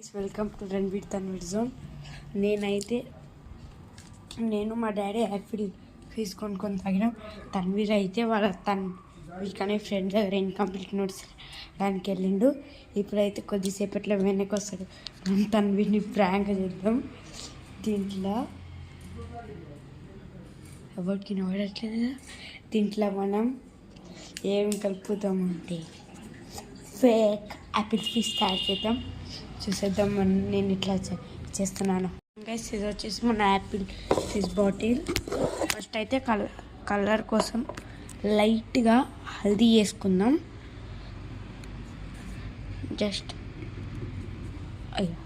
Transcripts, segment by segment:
Guys welcome to Ranveer Tanveer zone. నేను మా daddy Apple fees కొనుక్కొని తాగినాం. తన్వీర్ అయితే వాళ్ళ వీళ్ళకనే ఫ్రెండ్ దగ్గర ఇన్కంప్లీట్ నోట్స్ దానికి వెళ్ళిండు. ఇప్పుడైతే కొద్దిసేపట్లో వెనక్కి వస్తాడు. మనం తన్వీర్ని ప్రాంక్ చేద్దాం. దీంట్లో ఎవరికి నవ్వట్లేదు కదా. దీంట్లో మనం ఏం కలుపుతామంటే ఫేక్ యాపిల్ ఫీజ్ తయారు చేద్దాం. చూసేద్దాం నేను ఇట్లా చేస్తున్నాను. గైస్ ఇది వచ్చేసి మన యాపిల్ ఫీజ్ బాటిల్. ఫస్ట్ అయితే కలర్ కోసం లైట్గా హల్దీ వేసుకుందాం. జస్ట్ అయ్యో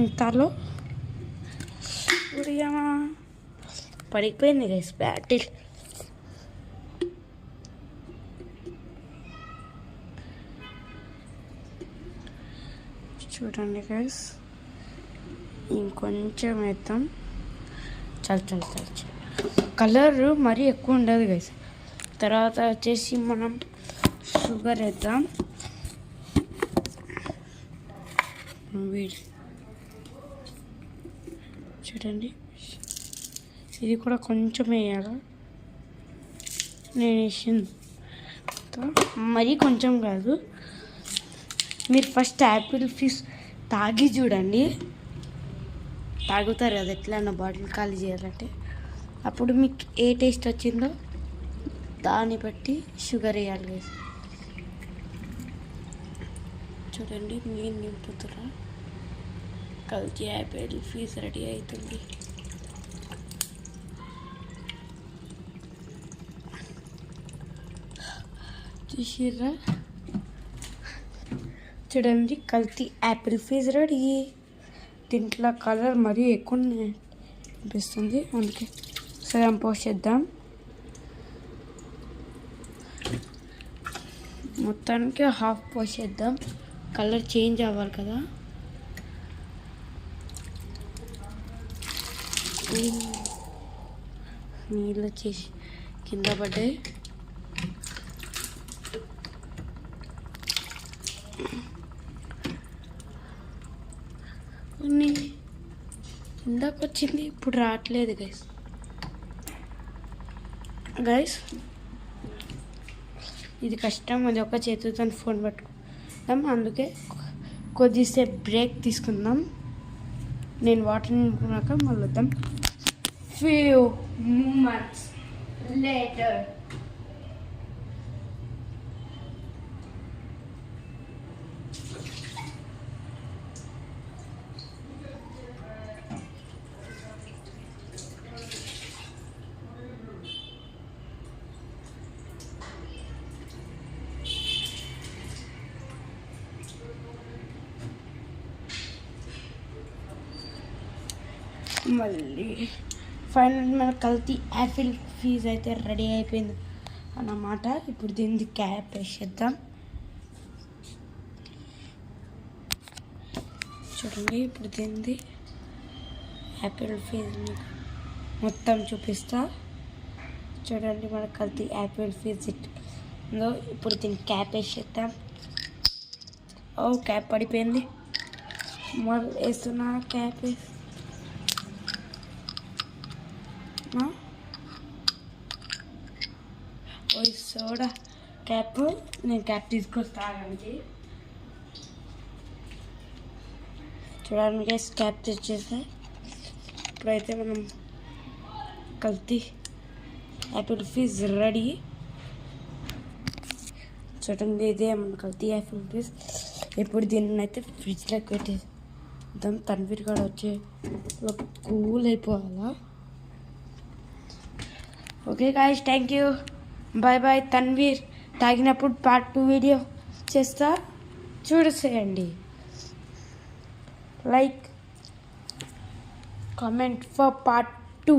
ఇంతలో పడిపోయింది గైస్ బాటిల్. చూడండి గైస్, ఇంకొంచెం వేద్దాం. చల్ కలర్ మరీ ఎక్కువ ఉండదు గైస్. తర్వాత వచ్చేసి మనం షుగర్ వేద్దాం. చూడండి, ఇది కూడా కొంచెం వేయాలి. నేను వేసింది మరీ కొంచెం కాదు. మీరు ఫస్ట్ యాపిల్ ఫీజ్ తాగి చూడండి. తాగుతారు కదా ఎట్లా బాటిల్ ఖాళీ చేయాలంటే. అప్పుడు మీకు ఏ టేస్ట్ వచ్చిందో దాన్ని బట్టి షుగర్ వేయాలి కదా. చూడండి, నేను నింపుతున్నా. కలిసి యాపిల్ ఫీజ్ రెడీ అవుతుంది. చూసిర్రా, చూడండి కల్తీ యాపిల్ ఫీజ్ రెడీ. దీంట్లో కలర్ మరీ ఎక్కువ అనిపిస్తుంది, అందుకే సగం పోసేద్దాం. మొత్తానికి హాఫ్ పోసేద్దాం. కలర్ చేంజ్ అవ్వాలి కదా. నీళ్ళు వచ్చేసి కింద పడ్డాయి. ఇందాక వచ్చింది, ఇప్పుడు రావట్లేదు గైస్. ఇది కష్టం. అది ఒక చేతితో ఫోన్ పట్టుకుందాం, అందుకే కొద్దిసేపు బ్రేక్ తీసుకుందాం. నేను వాటర్ నింపుకున్నాక మళ్ళీ వద్దాం. Few moments later. మళ్ళీ ఫైనల్ మన కల్తీ యాపిల్ ఫీజ్ అయితే రెడీ అయిపోయింది అన్నమాట. ఇప్పుడు దీన్ని క్యాప్ వేసేద్దాం. చూడండి, ఇప్పుడు దీన్ని యాపిల్ ఫీజ్ మొత్తం చూపిస్తా. చూడండి, మన కల్తీ యాపిల్ ఫీజ్ ఉందో. ఇప్పుడు దీన్ని క్యాప్ వేసేద్దాం. ఓ క్యాప్ పడిపోయింది. మళ్ళీ వేస్తున్నా క్యాప్ వేసి సోడా క్యాప్. నేను క్యాప్ తీసుకొస్తానండి. చూడండి గైస్, క్యాప్ తెచ్చేసా. ఇప్పుడైతే మనం కల్తీ యాపిల్ ఫీజ్ రెడీ. చూడండి, ఇదే మన కల్తీ యాపిల్ ఫీజ్. ఇప్పుడు దీన్ని అయితే ఫ్రిడ్జ్లోకి పెట్టేద్దాం. తన్వీర్ కూడా వచ్చే కూల్ అయిపోవాలా. Okay guys, thank you, bye bye. Tanveer తాగినప్పుడు పార్ట్ 2 వీడియో చేస్తా, చూసేయండి. Like, comment for part 2.